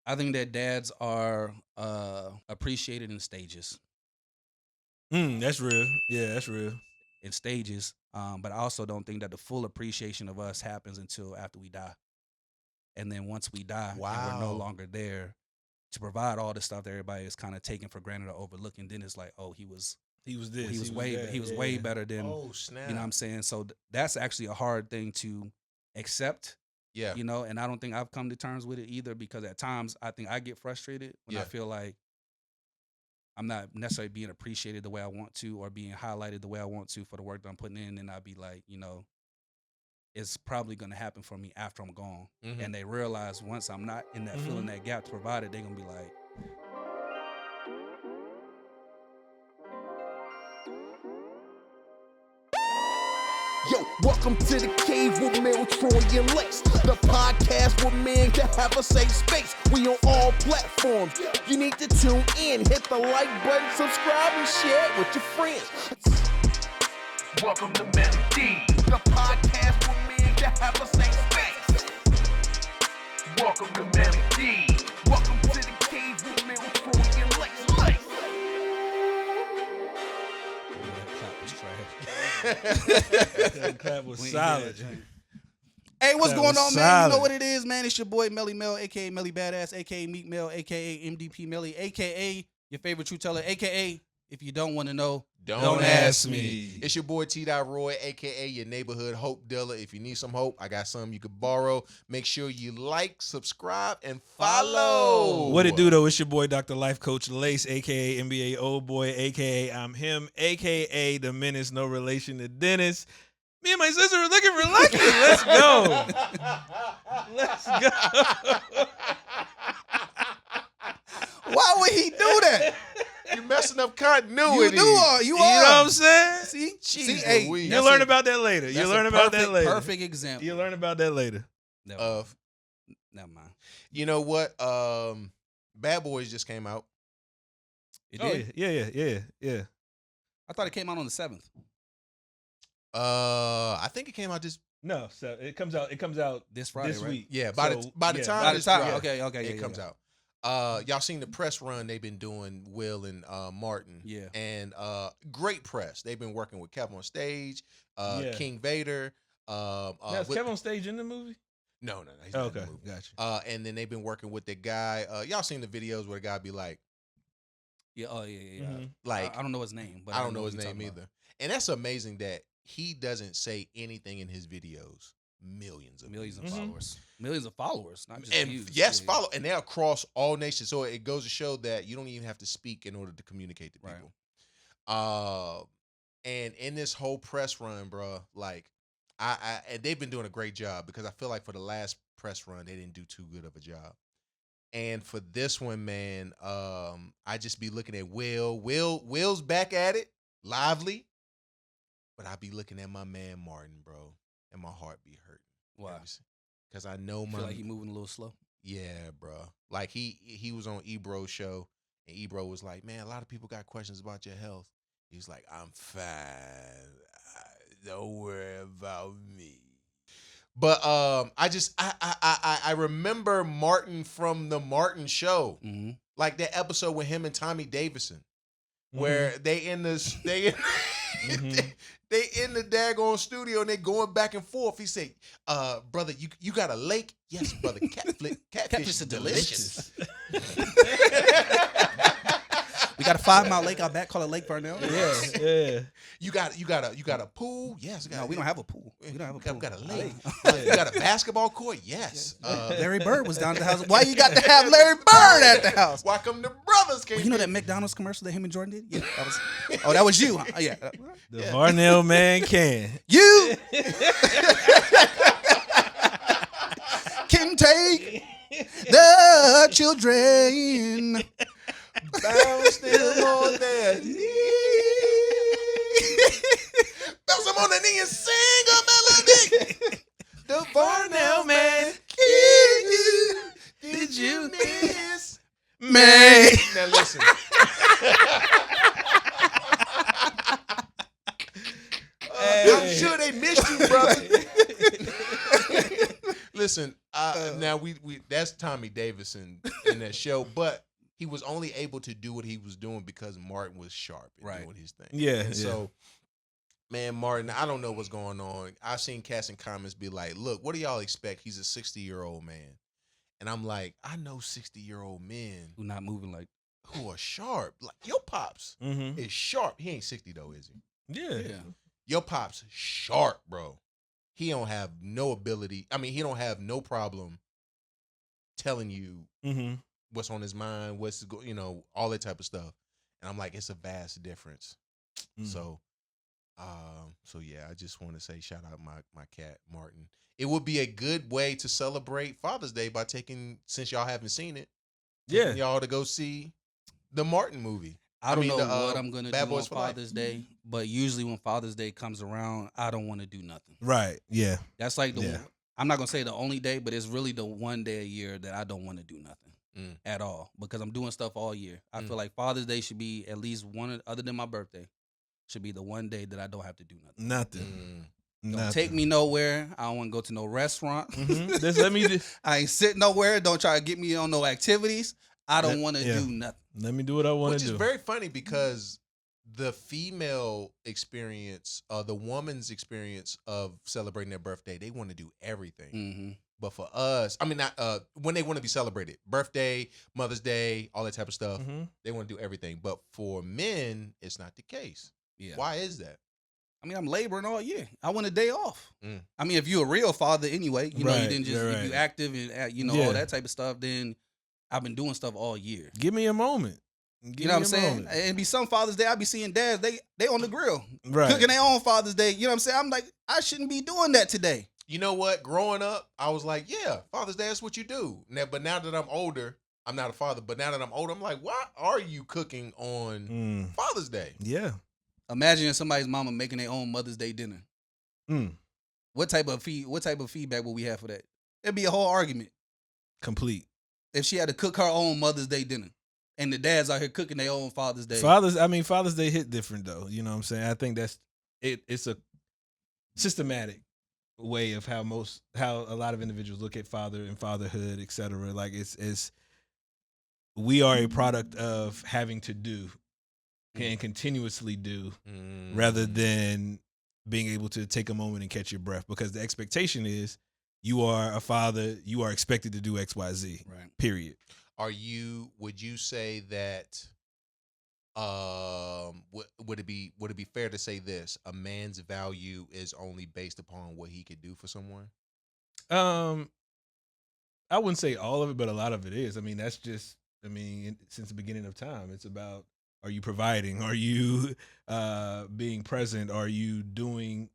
I think that dads are appreciated in stages. That's real. Yeah, that's real. In stages. But I also don't think that the full appreciation of us happens until after we die. And then once we die and we're no Wow. longer there to provide all the stuff that everybody is kind of taking for granted or overlooking, then it's like, oh, he was this. He was way better than Oh, snap. you know what I'm saying? So that's actually a hard thing to accept. Yeah. You know, and I don't think I've come to terms with it either, because at times I think I get frustrated when I Yeah. feel like I'm not necessarily being appreciated the way I want to or being highlighted the way I want to for the work that I'm putting in. And I'd be like, you know, it's probably going to happen for me after I'm gone. Mhm. And they realize once I'm not in that filling that gap to provide it, they're going to be like, Yo, welcome to the cave with Mel, Troy, and Lex. The podcast where men can have a safe space. We on all platforms. You need to tune in, hit the like button, subscribe, and share it with your friends. Welcome to Manly Deeds, the podcast where men can have a safe space. Welcome to Manly Deeds. Welcome to the cave with Mel, Troy, and Lex. That clap was solid. hey, what's That going was on, man? You know solid. what it is, man. It's your boy, Melly Mel, a.k.a. Melly Badass, a.k.a. Meek Mel, a.k.a. MDP Melly, a.k.a. your favorite truth teller, a.k.a. if you don't want to know, Don't ask me. It's your boy T. Roy, aka your neighborhood hope dealer. If you need some hope, I got some you could borrow. Make sure you like, subscribe, and follow. What it do though? It's your boy Dr. Life Coach Lace, aka NBA Old Boy, aka I'm him, aka the Menace, no relation to Dennis. Me and my sister are looking for lucky. Let's go. Let's go. why would he do that? You're messing up continuity. You are. You know what I'm saying? See, Jeez hey, Louise. You'll learn about that later. that's You'll a learn about that perfect- later. Perfect example. You'll learn about that later. Never mind. Of, Never mind. you know what? Bad Boys just came out. It Oh did? yeah. I thought it came out on the 7th. I think it came out this. No, so it comes out This Friday, this right? week. Yeah, by the So, time By the this time, drops, okay, it yeah, comes yeah. out. Y'all seen the press run they've been doing, Will and Martin. Yeah. And great press. They've been working with Kev on stage, Yeah. King Vader. Now, is with- Kevin on stage in the movie? No, he's not in the Okay, movie. gotcha. And then they've been working with the guy. Y'all seen the videos where the guy be like, Yeah, oh, yeah. Mhm. like I don't know his name, but I don't know what his you're name talking either. about. And that's amazing that he doesn't say anything in his videos. Millions of Millions of views. followers. Millions of followers, not just And views. yes, Yeah. follow, and they're across all nations. So it goes to show that you don't even have to speak in order to communicate to Right. people. And in this whole press run, bro, like and they've been doing a great job, because I feel like for the last press run they didn't do too good of a job. And for this one, man, I just be looking at Will's back at it, lively, but I be looking at my man Martin, bro, and my heart be hurting. Why? Because I know I my feel like he moving a little slow. yeah, bro. Like he was on Ebro's show, and Ebro was like, "Man, a lot of people got questions about your health." He's like, "I'm fine. Don't worry about me." But I remember Martin from the Martin show, Mm-hmm. like that episode with him and Tommy Davidson, where they in this they in the daggone studio and they going back and forth. He said, brother, you got a lake? Yes, brother. Catfish is delicious. We got a 5-mile lake out back called a Lake Vernell. Yeah. You got a pool? Yes. No, we don't have a pool. We don't have a pool. We got a lake. You got a basketball court? Yes. Larry Bird was down at the house. Why you got to have Larry Bird at the house? Why come the brothers came? Well, you know that McDonald's commercial that him and Jordan did? Yeah, that was. Oh, that was you. Huh? Yeah. The Varnell man can. You can take the children. Bounce them on their knees. Bounce them on their knee and sing a melody. The Varnell man, did you miss Me. Now listen. I'm sure they missed you, brother. Listen, now we that's Tommy Davidson in that show, but he was only able to do what he was doing because Martin was sharp and doing his thing. Yeah. And so, man, Martin, I don't know what's going on. I've seen cats and comments be like, look, what do y'all expect? He's a 60-year-old man. And I'm like, I know 60-year-old men Who not moving like who are sharp. Like, your pops is sharp. He ain't 60, though, is he? Yeah. Your pops sharp, bro. He don't have no ability. I mean, he don't have no problem telling you what's on his mind, all that type of stuff. And I'm like, it's a vast difference. So yeah, I just want to say shout out my cat Martin. It would be a good way to celebrate Father's Day by since y'all haven't seen it, taking y'all to go see the Martin movie. I don't know what I'm gonna do on Father's Day, but usually when Father's Day comes around, I don't want to do nothing. Right. Yeah. That's like I'm not gonna say the only day, but it's really the one day a year that I don't want to do nothing at all because I'm doing stuff all year. I feel like Father's Day should be at least one, other than my birthday, should be the one day that I don't have to do nothing. Don't take me nowhere. I don't want to go to no restaurant. I ain't sitting nowhere. Don't try to get me on no activities. I don't want to do nothing. Let me do what I want to do. Which is very funny because the female experience, the woman's experience of celebrating their birthday, they want to do everything. But for us, I mean, not when they want to be celebrated, birthday, Mother's Day, all that type of stuff, they want to do everything. But for men, it's not the case. Yeah. Why is that? I mean, I'm laboring all year. I want a day off. I mean, if you're a real father anyway, you know, you didn't just, if you active and, all that type of stuff, then I've been doing stuff all year. Give me a moment. You know what I'm saying? And be some Father's Day, I be seeing dads, they on the grill. Cooking their own Father's Day. You know what I'm saying? I'm like, I shouldn't be doing that today. You know what? Growing up, I was like, yeah, Father's Day is what you do. But now that I'm older, I'm not a father, but now that I'm older, I'm like, why are you cooking on Father's Day? Yeah. Imagine somebody's mama making their own Mother's Day dinner. What type of feedback would we have for that? It'd be a whole argument. Complete. If she had to cook her own Mother's Day dinner, and the dads out here cooking their own Father's Day. Father's Day hit different though. You know what I'm saying? I think that's it. It's a systematic way of how a lot of individuals look at father and fatherhood, etc. Like it's we are a product of having to do and continuously do rather than being able to take a moment and catch your breath, because the expectation is you are a father, you are expected to do XYZ. Right. Period. Would you say that would it be fair to say this? A man's value is only based upon what he could do for someone? I wouldn't say all of it, but a lot of it is. I mean, that's just since the beginning of time, it's about, are you providing? Are you being present? Are you doing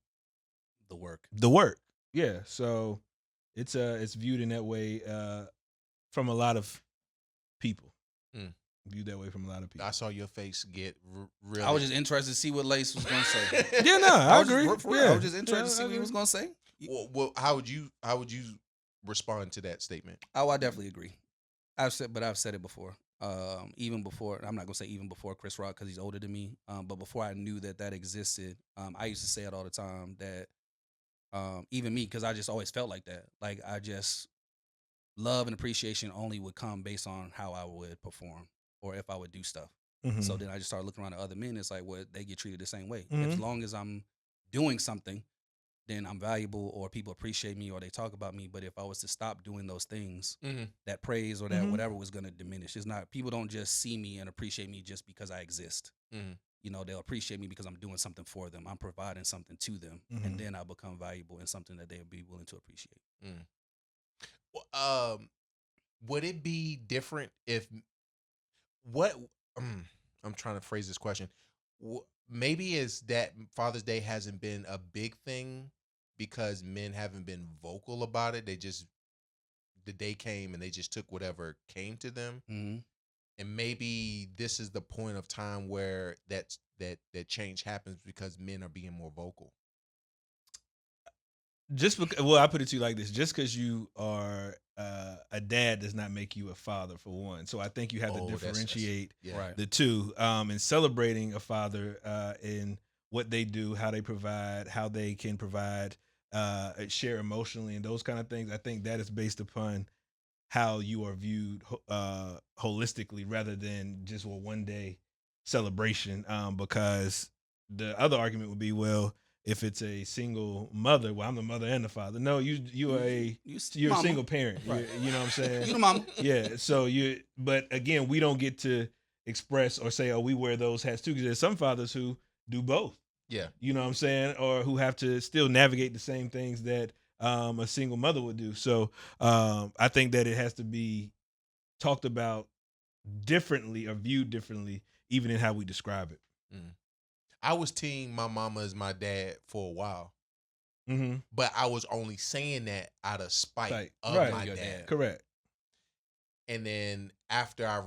the work? The work. Yeah. So it's viewed in that way from a lot of people. Viewed that way from a lot of people. I saw your face get really. I was just interested to see what Lace was going to say. Yeah, no, I agree. I was just interested to see what he was going to say. Well, how would you respond to that statement? Oh, I definitely agree. I've said it before. Even before, I'm not gonna say even before Chris Rock because he's older than me. But before I knew that existed, I used to say it all the time that even me, because I just always felt like that. Like I just love and appreciation only would come based on how I would perform or if I would do stuff. So then I just started looking around at other men. It's like, well, they get treated the same way. As long as I'm doing something, then I'm valuable or people appreciate me or they talk about me. But if I was to stop doing those things, that praise or that whatever was going to diminish. It's not, people don't just see me and appreciate me just because I exist. You know, they'll appreciate me because I'm doing something for them. I'm providing something to them. And then I become valuable and something that they'll be willing to appreciate. Well, would it be different if I'm trying to phrase this question. Maybe it's that Father's Day hasn't been a big thing because men haven't been vocal about it. The day came and they just took whatever came to them. And maybe this is the point of time where that change happens because men are being more vocal. I put it to you like this: just because you are a dad does not make you a father, for one. So I think you have to differentiate the two. And celebrating a father in what they do, how they provide, how they can provide, share emotionally, and those kind of things. I think that is based upon how you are viewed holistically rather than just a one day celebration. Because the other argument would be, well, if it's a single mother, well, I'm the mother and the father. No, you're a mama. single parent. Right. You know what I'm saying? You the mama. Yeah. So but again, we don't get to express or say, oh, we wear those hats too, because there's some fathers who do both. Yeah. You know what I'm saying? Or who have to still navigate the same things that a single mother would do. So I think that it has to be talked about differently or viewed differently, even in how we describe it. I was team my mama is my dad for a while, but I was only saying that out of spite of my dad. Correct. And then after I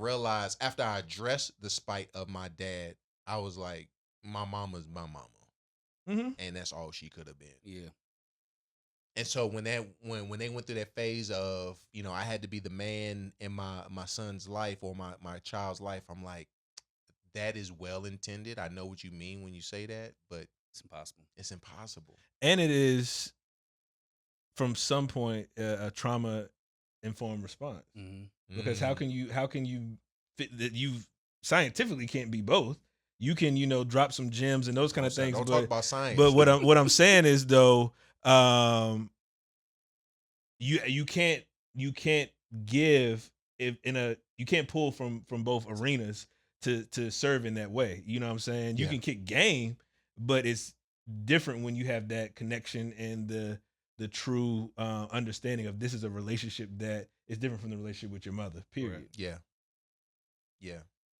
addressed the spite of my dad, I was like, my mama's my mama, and that's all she could have been. Yeah. And so when they went through that phase of, I had to be the man in my son's life or my child's life, I'm like, that is well intended. I know what you mean when you say that, but It's impossible. It's impossible. And it is, from some point, a trauma informed response. Because how can you fit that? You scientifically can't be both. You can, drop some gems and those kind of things. Don't talk about science. But what I'm saying is, though, you can't give you can't pull from both arenas to serve in that way. You know what I'm saying? You can kick game, but it's different when you have that connection and the true understanding of this is a relationship that is different from the relationship with your mother. Period. Yeah.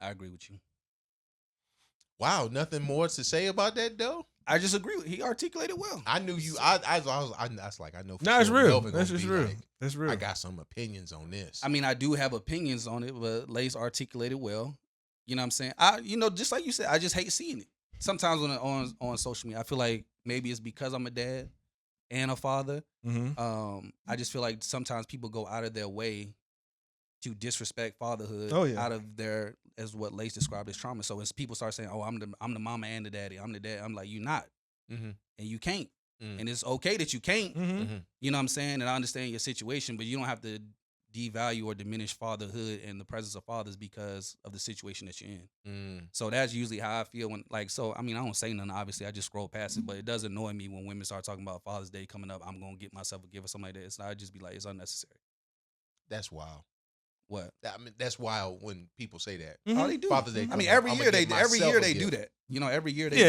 I agree with you. Wow, nothing more to say about that though. I just agree. He articulated well. I knew you. I was like, I know. For no, it's sure real. Melvin That's gonna just be real. like, That's real. I got some opinions on this. I mean, I do have opinions on it, but Lace articulated well. You know what I'm saying? Just like you said, I just hate seeing it. Sometimes on social media, I feel like maybe it's because I'm a dad and a father. I just feel like sometimes people go out of their way to disrespect fatherhood out of their, as what Lace described as trauma. So as people start saying, "Oh, I'm the mama and the daddy. I'm the dad," I'm like, "You're not, and you can't." And it's okay that you can't. You know what I'm saying? And I understand your situation, but you don't have to devalue or diminish fatherhood and the presence of fathers because of the situation that you're in. So that's usually how I feel when, I don't say nothing. Obviously, I just scroll past it, but it does annoy me when women start talking about Father's Day coming up. I'm gonna get myself a gift or something like that. So I just be like, it's unnecessary. That's wild. What? I mean, that's wild when people say that. Oh, they do. Father's Day. I mean, every year they do that. Every year they do that.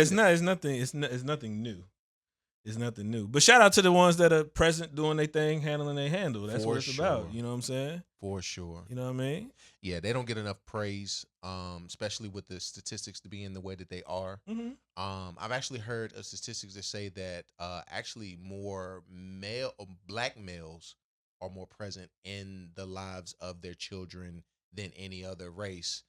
It's nothing new. It's nothing new. But shout out to the ones that are present, doing their thing, handling their handle. That's what it's about. You know what I'm saying? For sure. You know what I mean? Yeah, they don't get enough praise, especially with the statistics to be in the way that they are. I've actually heard of statistics that say that actually more black males are more present in the lives of their children than any other race,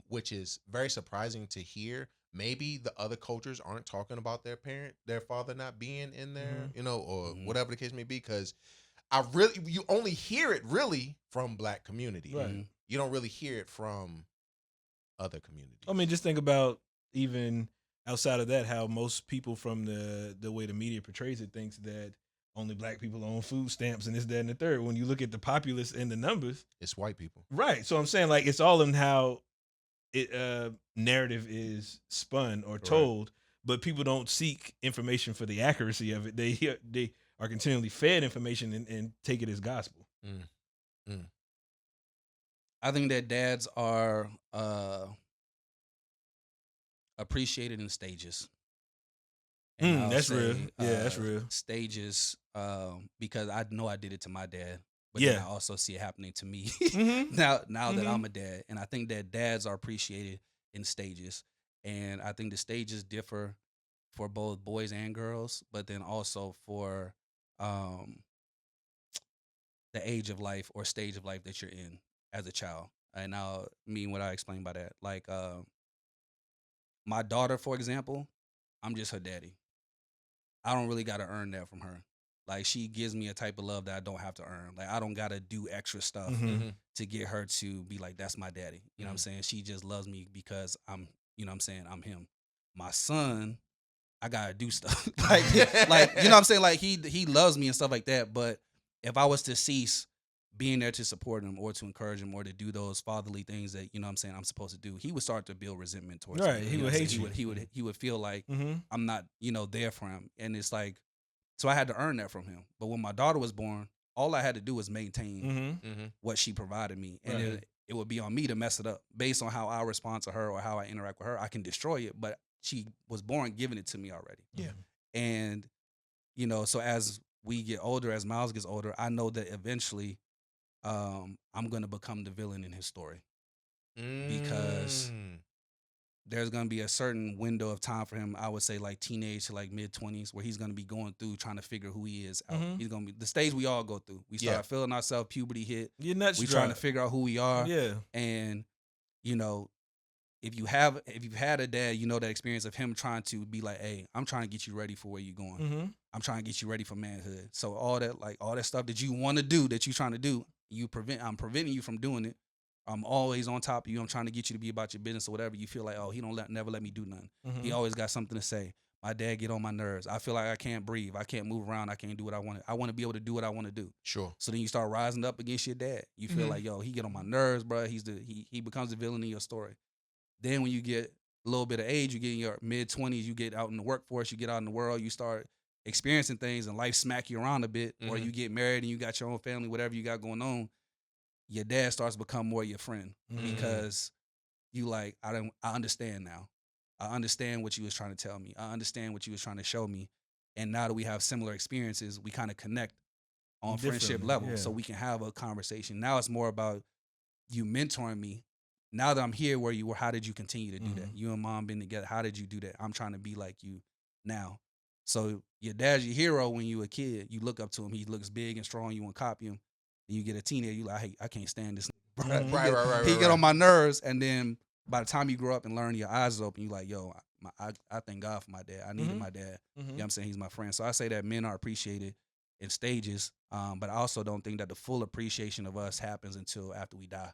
which is very surprising to hear. Maybe the other cultures aren't talking about their father not being in there, or whatever the case may be, because you only hear it really from black community. Right. You don't really hear it from other communities. I mean, just think about even outside of that, how most people from the way the media portrays it thinks that only black people own food stamps and this, that, and the third. When you look at the populace and the numbers, it's white people. Right. So I'm saying, like, it's all in how narrative is spun or told, but people don't seek information for the accuracy of it. They are continually fed information and take it as gospel. I think that dads are appreciated in stages. That's real. Yeah, that's real. Stages, because I know I did it to my dad, but then I also see it happening to me now that I'm a dad. And I think that dads are appreciated in stages. And I think the stages differ for both boys and girls, but then also for the age of life or stage of life that you're in as a child. And I'll mean what I explain by that. Like my daughter, for example, I'm just her daddy. I don't really got to earn that from her. Like, she gives me a type of love that I don't have to earn. Like, I don't got to do extra stuff to get her to be like, that's my daddy. You know what I'm saying? She just loves me because I'm him. My son, I got to do stuff. like, you know what I'm saying? Like, he loves me and stuff like that. But if I was to cease being there to support him or to encourage him or to do those fatherly things that, you know what I'm saying, I'm supposed to do, he would start to build resentment towards Right. me. He You know would what I'm hate saying? you. He would feel like Mm-hmm. I'm not, you know, there for him. And it's like, so I had to earn that from him. But when my daughter was born, all I had to do was maintain Mm-hmm. what she provided me. And Right. it would be on me to mess it up based on how I respond to her or how I interact with her. I can destroy it, but she was born giving it to me already. Yeah. And, you know, so as we get older, as Miles gets older, I know that eventually I'm going to become the villain in his story because there's going to be a certain window of time for him. I would say like teenage to like mid-20s where he's going to be going through trying to figure who he is out. Mhm. He's going to be the stage we all go through. We start feeling ourselves, puberty hit. Your nuts We dry. trying to figure out who we are. Yeah. And, you know, if you've had a dad, you know that experience of him trying to be like, hey, I'm trying to get you ready for where you're going. Mm-hmm. I'm trying to get you ready for manhood. So all that stuff that you want to do, that you're trying to do, I'm preventing you from doing it. I'm always on top of you. I'm trying to get you to be about your business or whatever. You feel like, oh, he never let me do nothing. Mm-hmm. He always got something to say. My dad get on my nerves. I feel like I can't breathe. I can't move around. I can't do what I want. I want to be able to do what I want to do. Sure. So then you start rising up against your dad. You feel like, yo, he get on my nerves, bro. He becomes the villain in your story. Then when you get a little bit of age, you get in your mid-20s, you get out in the workforce, you get out in the world, you start experiencing things and life smack you around a bit, or you get married and you got your own family, whatever you got going on, your dad starts to become more your friend because you like, I understand now. I understand what you was trying to tell me. I understand what you was trying to show me. And now that we have similar experiences, we kind of connect on friendship level. Yeah. So we can have a conversation. Now it's more about you mentoring me. Now that I'm here where you were, how did you continue to do that? You and mom been together. How did you do that? I'm trying to be like you now. So your dad's your hero when you were a kid. You look up to him. He looks big and strong. You want to copy him. And you get a teenager. You like, hey, I can't stand this. Right. He get on my nerves. And then by the time you grow up and learn, your eyes open. You like, yo, I thank God for my dad. I needed my dad. You know what I'm saying? He's my friend. So I say that men are appreciated in stages. But I also don't think that the full appreciation of us happens until after we die.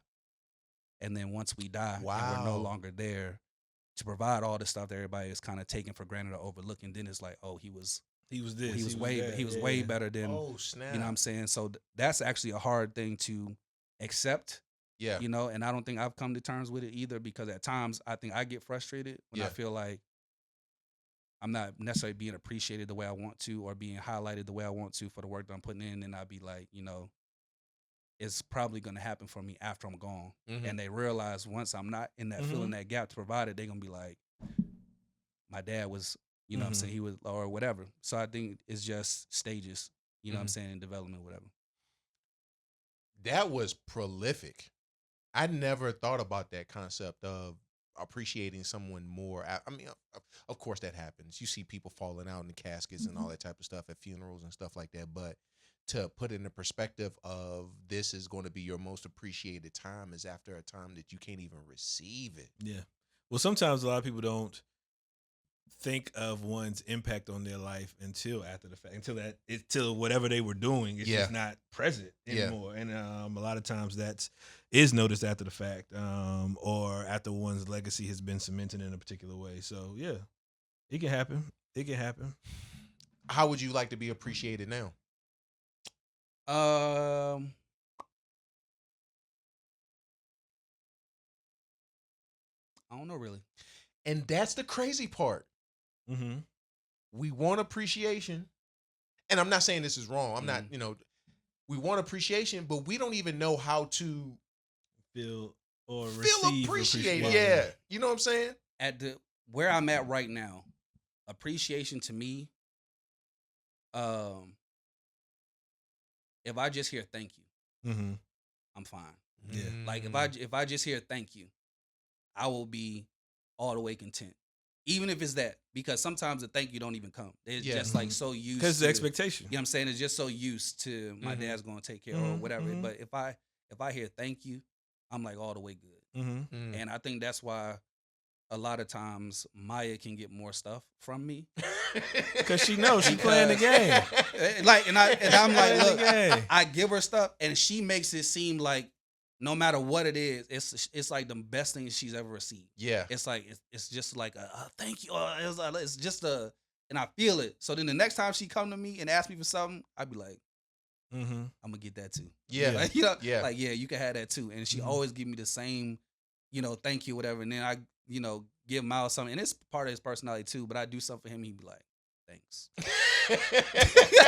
And then once we die, and we're no longer there to provide all the stuff that everybody is kind of taking for granted or overlooking, then it's like, oh, he was this. He was way better than. Oh, snap. You know what I'm saying? So that's actually a hard thing to accept. Yeah. You know, and I don't think I've come to terms with it either because at times I think I get frustrated when I feel like I'm not necessarily being appreciated the way I want to or being highlighted the way I want to for the work that I'm putting in. And I'd be like, you know, it's probably going to happen for me after I'm gone. And they realize once I'm not in that filling that gap to provide it, they're going to be like, my dad was, you know what I'm saying, he was, or whatever. So I think it's just stages, you know what I'm saying, in development, whatever. That was prolific. I never thought about that concept of appreciating someone more. I mean, of course that happens. You see people falling out in the caskets and all that type of stuff at funerals and stuff like that. But to put it in the perspective of this is going to be your most appreciated time is after a time that you can't even receive it. Yeah. Well, sometimes a lot of people don't think of one's impact on their life until after the fact, until whatever they were doing is just not present anymore. And a lot of times that is noticed after the fact, or after one's legacy has been cemented in a particular way. So yeah, it can happen. It can happen. How would you like to be appreciated now? I don't know really. And that's the crazy part. We want appreciation. And I'm not saying this is wrong. I'm not, we want appreciation, but we don't even know how to feel receive appreciated. Yeah. You know what I'm saying? Where I'm at right now, appreciation to me, if I just hear thank you, I'm fine. Yeah. Like if I just hear thank you, I will be all the way content. Even if it's that, because sometimes the thank you don't even come. It's just like so used because to the expectation. You know what I'm saying? It's just so used to my dad's gonna take care or whatever. But if I hear thank you, I'm like all the way good. And I think that's why a lot of times Maya can get more stuff from me because she knows she playing the game. And I'm like, look, I give her stuff, and she makes it seem like no matter what it is, it's like the best thing she's ever received. Yeah, it's like it's just like a thank you. It's just and I feel it. So then the next time she come to me and ask me for something, I'd be like, Mm-hmm. I'm gonna get that too. Yeah. Like, Yeah. like you can have that too. And she always give me the same, thank you, whatever. And then I, give Miles something, and it's part of his personality too. But I do something for him, he'd be like, thanks.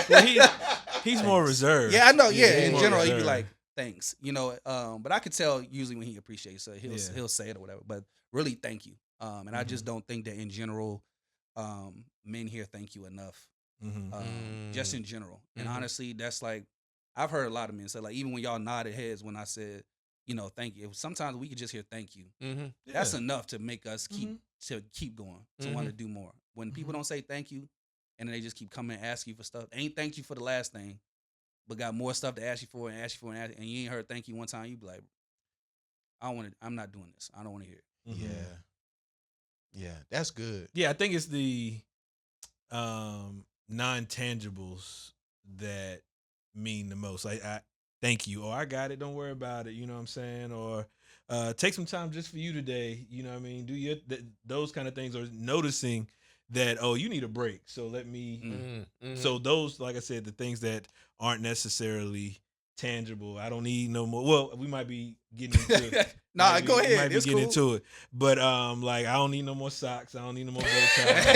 Well, he's more reserved. Yeah, I know. Yeah, he's in more general, he'd be reserved. like, thanks. But I could tell usually when he appreciates it, he'll say it or whatever. But really, thank you. And I just don't think that in general, men hear thank you enough. Just in general. And honestly, that's like, I've heard a lot of men say, like, even when y'all nodded heads when I said, thank you. Sometimes we could just hear thank you. That's enough to make us keep going, to want to do more. When people don't say thank you, and then they just keep coming and asking you for stuff, ain't thank you for the last thing, but got more stuff to ask you for and ask you for, and you ain't heard thank you one time, you be like, I'm not doing this. I don't want to hear it. Yeah, that's good. Yeah, I think it's the non-tangibles that mean the most. Like, I thank you, or I got it, don't worry about it, you know what I'm saying? Or take some time just for you today, you know what I mean? Do those kind of things, or noticing that, oh, you need a break, so let me so those, like I said, the things that aren't necessarily tangible, I don't need no more. Well, we might be getting into it. Go ahead. Might be It's getting cool. into it. But like, I don't need no more socks. I don't need no more bow ties.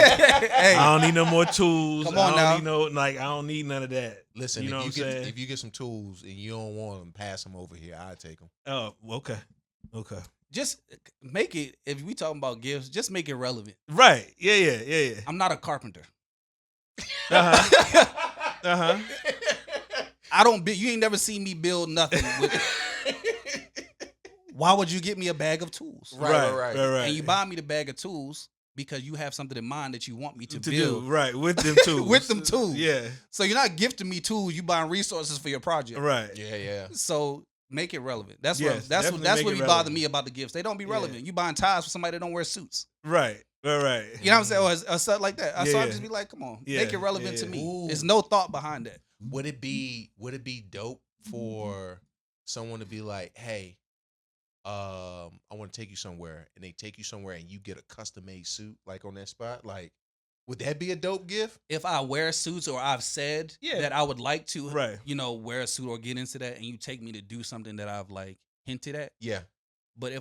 I don't need no more tools. Come on I don't now. I don't need none of that. Listen, you know what I'm saying? if you get some tools and you don't want them, pass them over here. I take them. Oh, okay. Just make it, if we talking about gifts, just make it relevant. Right. Yeah. I'm not a carpenter. Uh-huh. You ain't never seen me build nothing with. Why would you get me a bag of tools? Right. And you buy me the bag of tools because you have something in mind that you want me to build. Do, right, with them tools. With them tools. Yeah. So you're not gifting me tools, you buying resources for your project. Right. Yeah. So make it relevant. That's Yes, what definitely make what it bother relevant. me about the gifts. They don't be relevant. You buying ties for somebody that don't wear suits. Right. You know what I'm saying? Or something like that. So I just be like, come on, Yeah, make it relevant to yeah. me. Ooh. There's no thought behind that. Would it be dope for someone to be like, hey, I want to take you somewhere, and they take you somewhere and you get a custom made suit like on that spot? Like, would that be a dope gift? If I wear suits, or I've said that I would like to, Right. wear a suit or get into that, and you take me to do something that I've like hinted at. Yeah. But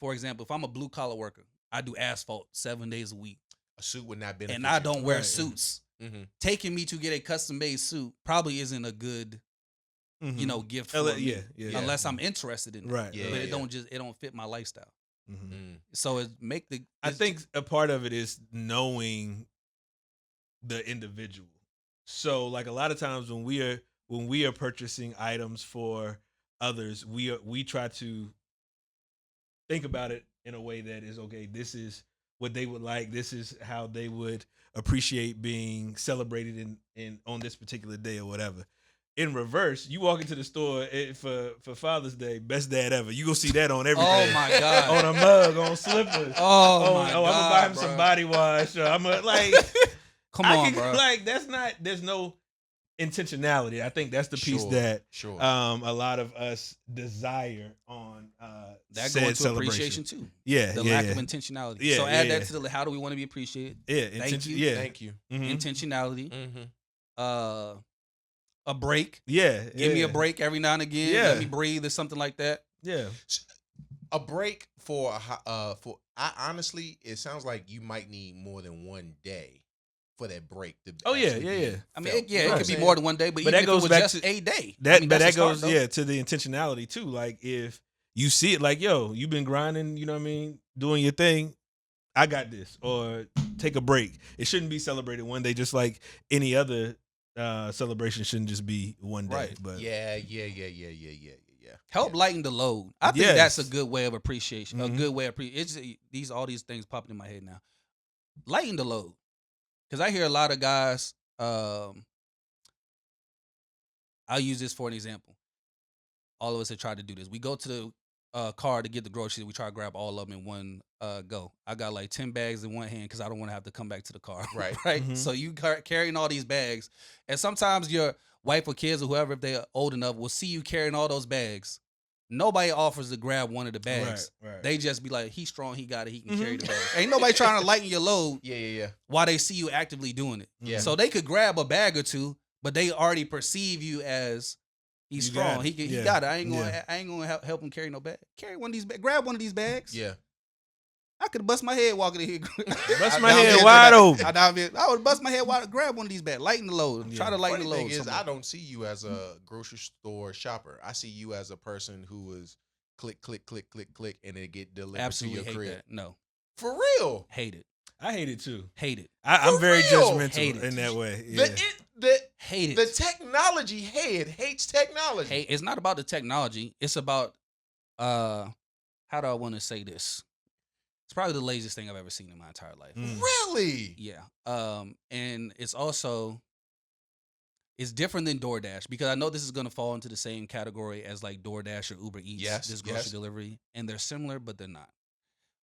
for example, if I'm a blue collar worker, I do asphalt 7 days a week, A suit would not benefit and I you. don't wear Right. suits. Mm-hmm. Taking me to get a custom made suit probably isn't a good, gift for me, Yeah. unless I'm interested in it. Right. Yeah, But yeah. it don't fit my lifestyle. Mhm. So I think a part of it is knowing the individual. So, like, a lot of times when we are purchasing items for others, we try to think about it in a way that is, okay, this is what they would like, this is how they would appreciate being celebrated in on this particular day or whatever. In reverse, you walk into the store for Father's Day, best dad ever. You gonna see that on everything. Oh my God. On a mug, on slippers. Oh my I'm gonna buy God, him some bro. body wash. Or I'm gonna like. Come on, bro. Like, there's no intentionality. I think that's the piece Sure, that sure. a lot of us desire on That said goes to celebration. appreciation too. Yeah, The yeah, lack yeah. of intentionality. Yeah, So add yeah, that to the how do we want to be appreciated? Yeah, Thank intention- you. Yeah, Thank you. Mhm. Intentionality. Mm-hmm. A break. Yeah, Give me yeah. a break every now and again. Yeah. Let me breathe or something like that. Yeah, A break for I honestly, it sounds like you might need more than one day for that break. To Oh, yeah, actually yeah, be yeah. I mean, felt. it You know what could I'm be saying? more than one day, but But even that if goes it was back just to- a day. that that's a goes start, though. to the intentionality too. Like, if you see it, like, yo, you've been grinding, you know what I mean, doing your thing. I got this, or take a break. It shouldn't be celebrated one day, just like any other celebration shouldn't just be one day. Right. But Yeah. Help lighten the load. I think Yes. that's a good way of appreciation. A Mhm. good way of all these things popping in my head now. Lighten the load, because I hear a lot of guys. I'll use this for an example. All of us have tried to do this. We go to the car to get the groceries. We try to grab all of them in one go. I got like 10 bags in one hand because I don't want to have to come back to the car. Right. Right. Mhm. So you carrying all these bags, and sometimes your wife or kids or whoever, if they're old enough, will see you carrying all those bags. Nobody offers to grab one of the bags. Right. They just be like, he's strong, he got it, he can carry the Mhm. bag. Ain't nobody trying to lighten your load Yeah. while they see you actively doing it. Yeah. So they could grab a bag or two, but they already perceive you as he's You got strong. it. He Yeah. got it. I ain't Yeah. gonna help him carry no bag. Carry one of these bags. Grab one of these bags. Yeah. I could bust my head walking in here. Bust my I- head I- wide open. I would bust my head wide. Grab one of these bags. Lighten the load. Yeah. Try to lighten Funny the thing load. is, somewhere. I don't see you as a grocery store shopper. I see you as a person who is click, click, click, click, click, and it get delivered absolutely to your hate crib. that. No, For real. hate it. I hate it too. Hate it. I'm For very real? judgmental Hate it. in that way. Yeah. Hate it. The technology head hates technology. Hey, it's not about the technology. It's about how do I want to say this? It's probably the laziest thing I've ever seen in my entire life. Really? Yeah. And it's also it's different than DoorDash because I know this is gonna fall into the same category as like DoorDash or Uber Eats, Yes, this grocery yes. delivery, and they're similar, but they're not.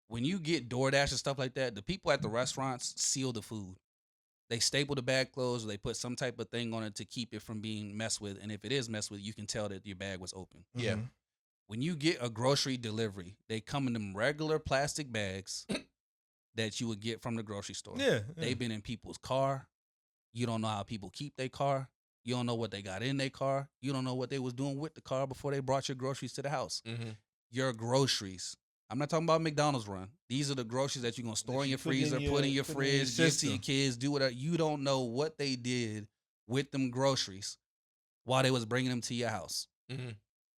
When you get DoorDash and stuff like that, the people at the restaurants seal the food. They staple the bag closed, or they put some type of thing on it to keep it from being messed with. And if it is messed with, you can tell that your bag was open. Yeah. Mhm. When you get a grocery delivery, they come in them regular plastic bags that you would get from the grocery store. Yeah. They've been in people's car. You don't know how people keep their car. You don't know what they got in their car. You don't know what they was doing with the car before they brought your groceries to the house. Mm-hmm. Your groceries. I'm not talking about McDonald's run. These are the groceries that you're going to store in you your put in freezer, your- put in your put in your fridge, give to your system. kids, do whatever. You don't know what they did with them groceries while they was bringing them to your house. Mm-hmm.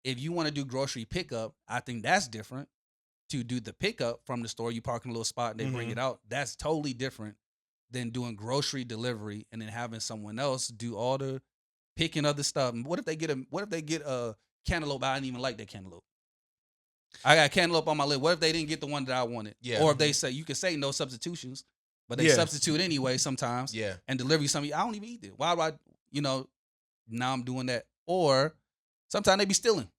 If you want to do grocery pickup, I think that's different. To do the pickup from the store, you park in a little spot and they bring Mhm. it out. That's totally different than doing grocery delivery and then having someone else do all the picking of the stuff. And what if they get a cantaloupe? I didn't even like that cantaloupe. I got cantaloupe on my list. What if they didn't get the one that I wanted? Yeah. Or if they say you can say no substitutions, but they Yeah. substitute anyway sometimes. Yeah. And delivery something I don't even eat it. Why do I? Now I'm doing that. Or sometimes they be stealing.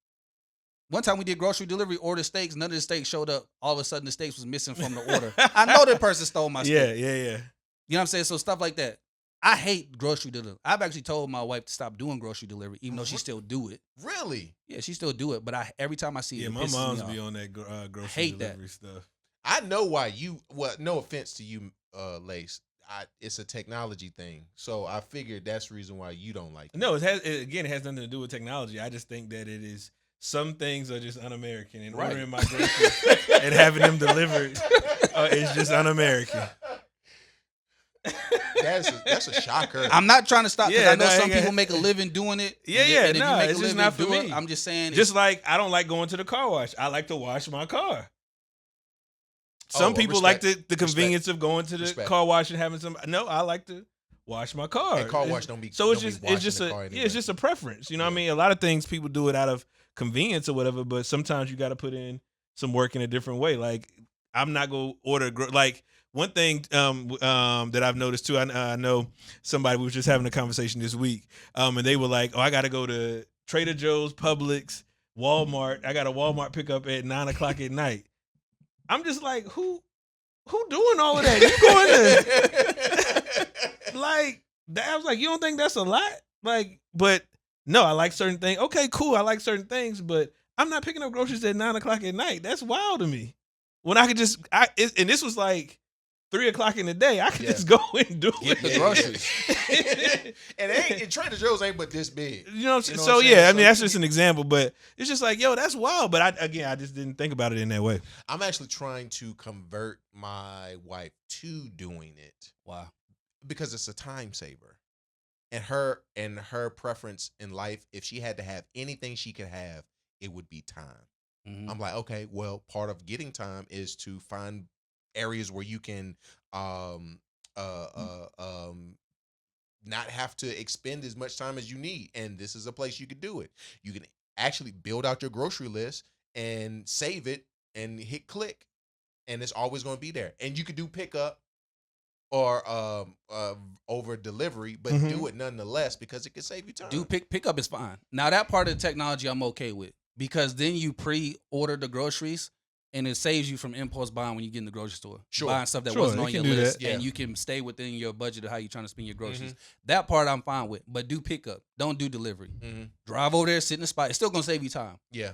One time we did grocery delivery, ordered steaks. None of the steaks showed up. All of a sudden, the steaks was missing from the order. I know that person stole my steak. Yeah. You know what I'm saying? So stuff like that. I hate grocery delivery. I've actually told my wife to stop doing grocery delivery, even though she still do it. Really? Yeah, she still do it. But every time I see it, Yeah, it my pisses mom's me be off. on that grocery Hate that. delivery stuff. I know why you. Well, no offense to you, Lace. It's a technology thing, so I figured that's the reason why you don't like it. No, it has nothing to do with technology. I just think that it is some things are just un-American, and Right. ordering my groceries and having them delivered is just un-American. That's a shocker. I'm not trying to stop because Yeah, I know no, some I- people make a living doing it. Yeah, and yeah, if you no, make a it's just living not for doing it, me. I'm just saying. Just like I don't like going to the car wash. I like to wash my car. Some people like the convenience of going to the Respect. car wash and having some. No, I like to wash my car. And car It's- wash don't be. So it's don't just be it's just washing a the car yeah, anyway. it's just a preference. You know what I mean? A lot of things people do it out of convenience or whatever, but sometimes you got to put in some work in a different way. Like I'm not gonna order like one thing that I've noticed too. I know somebody, we was just having a conversation this week, and they were like, "Oh, I got to go to Trader Joe's, Publix, Walmart. I got a Walmart pickup at 9:00 at night." I'm just like, who doing all of that? You going to like? I was like, you don't think that's a lot? Like, but no, I like certain things. Okay, cool, I like certain things, but I'm not picking up groceries at 9:00 at night. That's wild to me. When I could just, and this was like 3:00 in the day. I could Yeah. just go and do Get the it. groceries. and Trader Joe's ain't but this big. You know what I'm saying? You know So what I'm yeah, saying? I mean So- that's just an example, but it's just like, yo, that's wild. But I just didn't think about it in that way. I'm actually trying to convert my wife to doing it Wow. because it's a time saver. And her preference in life, if she had to have anything she could have, it would be time. Mhm. I'm like, okay, well, part of getting time is to find areas where you can not have to expend as much time as you need. And this is a place you could do it. You can actually build out your grocery list and save it and hit click. And it's always going to be there. And you could do pickup or over delivery, but Mhm. do it nonetheless because it can save you time. Do pickup is fine. Now that part of the technology I'm okay with because then you pre-order the groceries and it saves you from impulse buying when you get in the grocery store. Sure. Buying stuff that Sure, wasn't it on your can do list that. and Yeah. you can stay within your budget of how you're trying to spend your groceries. Mm-hmm. That part I'm fine with. But do pickup. Don't do delivery. Mm-hmm. Drive over there, sit in the spot. It's still gonna save you time. Yeah.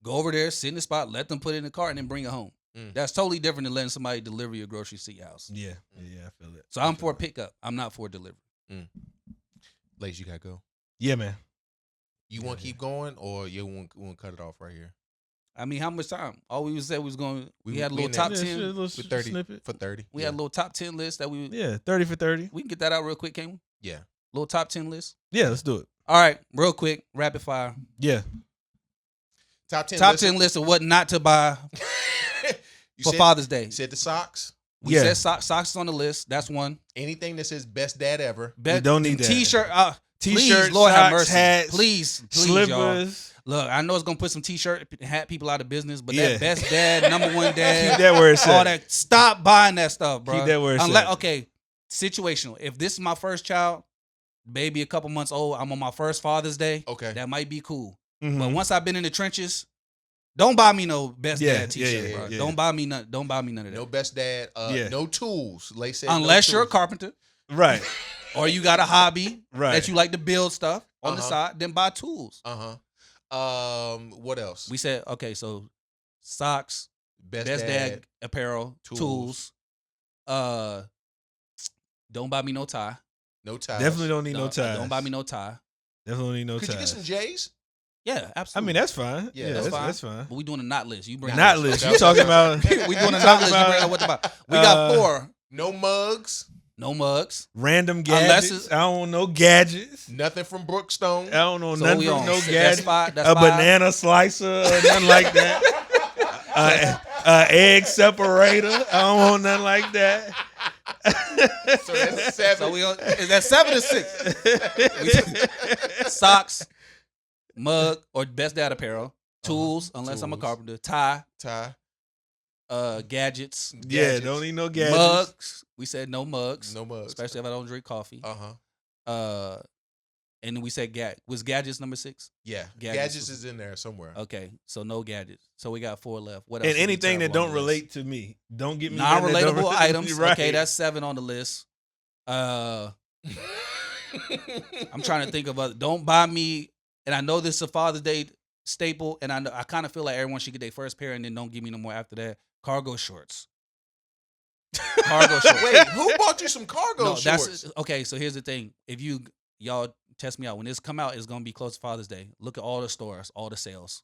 Go over there, sit in the spot, let them put it in the cart and then bring it home. Mm. That's totally different than letting somebody deliver your groceries to your house. Yeah, I feel it. So I'm for pickup. I'm not for delivery. Lace, you gotta go. Yeah, man. You want to keep going, or you want to cut it off right here? I mean, how much time? All we said we was going. We had a we little in top there. Yeah, 10. shit, a little For 30. snippet. For 30. We had a little top 10 list that we. Yeah, 30 for 30. We can get that out real quick, can't we? Yeah. Little top 10 list. Yeah, let's do it. All right, real quick, rapid fire. Yeah. Top 10. Top 10 list of what not to buy You for said, Father's Day. You said the socks. We Yeah. said socks is on the list. That's one. Anything that says best dad ever. We don't need that. T-shirt. T-shirts, Please, Lord have socks, mercy. hats, Please, y'all. slippers. Look, I know it's gonna put some T-shirt hat people out of business, but Yeah. that best dad, number one dad, Keep that where it's all at. that. Stop buying that stuff, bro. Keep that where it's Unless, at. okay, situational. If this is my first child, baby, a couple months old, I'm on my first Father's Day. Okay. That might be cool. Mhm. But once I've been in the trenches, don't buy me no best Yeah, dad T-shirt, yeah, bro. yeah. Don't buy me none. Don't buy me none of that. No best dad. Yeah. No tools. Lace said Unless no you're a tools. carpenter Right. or you got a hobby Right. that you like to build stuff on the Uh-huh. side, then buy tools. What else? We said, okay, so socks, best best dad apparel, Tools. tools. Don't buy me no tie. No ties. Definitely don't need no ties. Don't buy me no tie. Definitely don't need no Could ties. you get some J's? Yeah, I absolutely. mean, that's fine. Yeah, Yeah, that's that's fine. But we doing a not list. You bring Not list. Okay. You talking about? we doing a you not talking list. You bring out what to buy. We got 4. No mugs. No mugs. Random Unless gadgets. it's- I don't want no gadgets. Nothing from Brookstone. I don't know So nothing we from on. no That's gadgets. 5. That's A 5. banana slicer or nothing like that. Egg separator. I don't want nothing like that. So that's 7. So we on. Is that 7 or 6? Socks, mug, or best dad apparel. Tools, unless I'm a Tools. carpenter. Tie, tie. Gadgets, Yeah, Gadgets. don't need no gadgets. mugs. We said no mugs. No mugs. Especially if I don't drink coffee. Uh-huh. And then we said was gadgets number 6? Yeah. Gadgets Gadgets is in there somewhere. Okay, so no gadgets. So we got 4 left. What else? And would be anything that terrible on don't the list? relate to me. Don't get me nothing that don't Non-relatable relate- items. Right. Okay, that's 7 on the list. I'm trying to think of other. Don't buy me. And I know this is a Father's Day staple, and I kind of feel like everyone should get their first pair, and then don't give me no more after that. Cargo shorts. Cargo shorts. Wait, who bought you some cargo No, shorts? that's okay. So here's the thing: if y'all test me out, when this come out, it's gonna be close to Father's Day. Look at all the stores, all the sales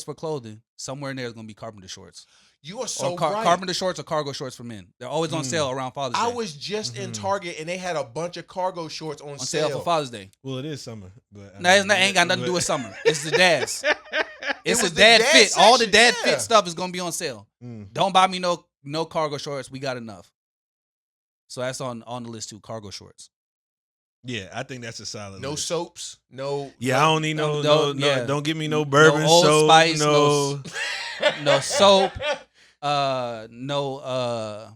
for clothing. Somewhere in there is gonna be carpenter shorts, You are so or right. carpenter shorts or cargo shorts for men. They're always on sale around Father's Day. I was just in Target and they had a bunch of cargo shorts on, on sale for Father's Day. Well, it is summer. But No, it's not, ain't got nothing to do with summer. It's the dads. It's was a the dad dad fit. All the section, dad yeah. fit stuff is gonna be on sale. Don't buy me no cargo shorts. We got enough. So that's on the list too. Cargo shorts. Yeah, I think that's a solid No list. soaps. No. Yeah, I don't need no, yeah. don't give me no bourbon Old soap. Spice, no. No soap. No.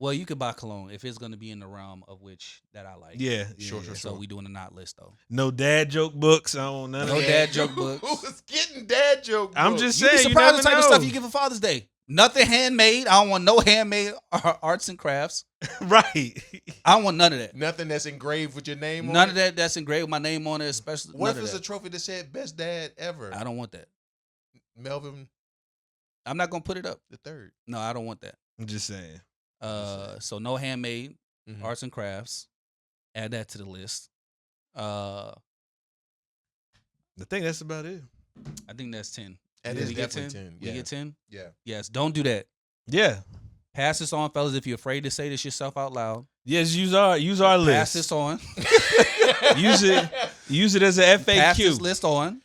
Well, you could buy cologne if it's gonna be in the realm of which that I like. Yeah, Sure, yeah. sure, So sure. we doing a not list though. No dad joke books. I don't none No of that. dad joke books. Who was getting dad joke I'm books? just You be saying, you surprised never the type know. of stuff you give for Father's Day. Nothing handmade. I don't want no handmade arts and crafts. Right. I don't want none of that. Nothing that's engraved with your name on None it. of that that's engraved with my name on it, especially. What none if it's of a trophy that said best dad ever? that. I don't want that. Melvin I'm not gonna put it up. the third. No, I don't want that. I'm just saying. So no handmade Mhm. arts and crafts. Add that to the list. I I think that's about it. think that's 10. That Did is we get definitely 10? 10. We Yeah. get 10? Yeah. Yes. Don't do that. Yeah. Pass this on, fellas. If you're afraid to say this yourself out loud, Yes, use our pass list. this on. Use it as a FAQ. Pass this list on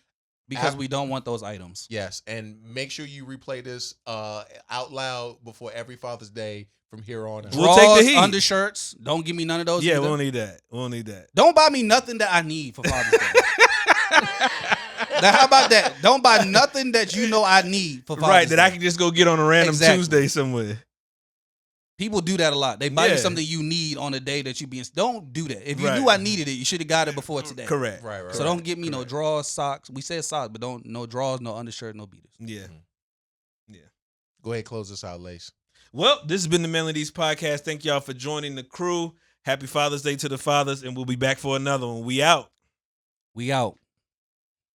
because Ab- we don't want those items. Yes, and make sure you replay this out loud before every Father's Day from here on out. We'll take the Drawers, heat. Undershirts. Don't give me none of those. Yeah, either. we don't need that. We don't need that. Don't buy me nothing that I need for Father's Day. Now, how about that? Don't buy nothing that you know I need for Father's Right, that Day. I can just go get on a random Exactly. Tuesday somewhere. People do that a lot. They buy you Yeah. something you need on a day that you be. Don't do that. If you Right. knew I needed it, you should have got it before today. Correct. Right. So don't get me no drawers, socks. We said socks, but don't no drawers, no undershirt, no beaters. Yeah. Go ahead, close this out, Lace. Well, this has been the Manly Deeds Podcast. Thank y'all for joining the crew. Happy Father's Day to the fathers, and we'll be back for another one. We out. We out.